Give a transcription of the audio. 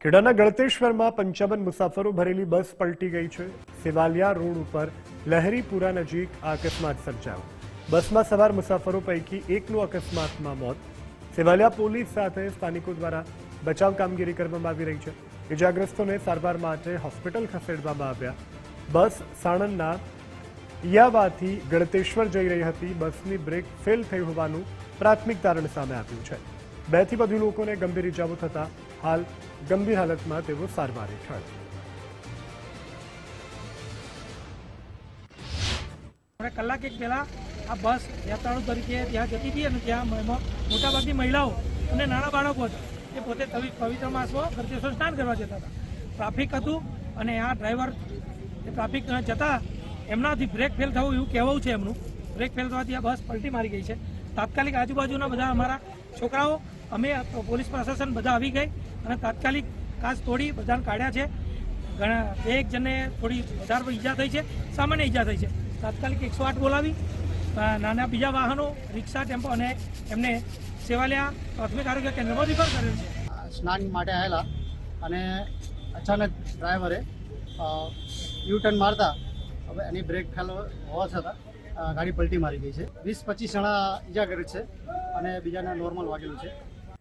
ખેડાના ગળતેશ્વરમાં 55 મુસાફરો ભરેલી બસ પલટી ગઈ છે। સેવાલિયા રોડ ઉપર લહેરીપુરા નજીક આ અકસ્માત સર્જાયો। બસમાં સવાર મુસાફરો પૈકી એકનું અકસ્માતમાં મોત। સેવાલિયા પોલીસ સાથે સ્થાનિકો દ્વારા બચાવ કામગીરી કરવામાં આવી રહી છે। ઇજાગ્રસ્તોને સારવાર માટે હોસ્પિટલ ખસેડવામાં આવ્યા। બસ સાણંદના ઈયાવાથી ગળતેશ્વર જઈ રહી હતી। બસની બ્રેક ફેલ થઈ હોવાનું પ્રાથમિક તારણ સામે આવ્યું છે। 2 થી વધુ લોકોને ગંભીર ઇજાઓ થતા હાલ ગંભીર હાલતમાં તેઓ સારવાર હેઠળ। કલાક એક પહેલા આ બસ યાત્રાળુ તરીકે ત્યાં જતી હતી અને ત્યાં મોટાભાગની મહિલાઓ અને નાના બાળકો હતા। એ પોતે પવિત્ર માસમાં ગળતેશ્વર સ્નાન કરવા જતા હતા। ટ્રાફિક હતું અને આ ડ્રાઈવર ટ્રાફિક જતા એમનાથી બ્રેક ફેલ થયું એવું કહેવું છે એમનું। બ્રેક ફેલ થવાથી આ બસ પલટી મારી ગઈ છે। તાત્કાલિક આજુબાજુના બધા અમારા છોકરાઓ અમે પોલીસ પ્રશાસન બધા આવી ગઈ અને તાત્કાલિક કાચ તોડી બધાને કાઢ્યા છે। ઘણા એક જણને થોડી વધારે ઈજા થઈ છે, સામાન્ય ઈજા થઈ છે। તાત્કાલિક 108 બોલાવી નાના બીજા વાહનો રિક્ષા ટેમ્પો અને એમને સેવાલિયા પ્રાથમિક આરોગ્ય કેન્દ્રમાં રિફર કરેલ છે। સ્નાન માટે આવેલા અને અચાનક ડ્રાઈવરે યુ-ટર્ન મારતા હવે એની બ્રેક ફેલ હોવા છતાં ગાડી પલટી મારી ગઈ છે। 20-25 જણા ઈજાગ્રસ્ત છે અને બીજાને નોર્મલ વાગેલું છે।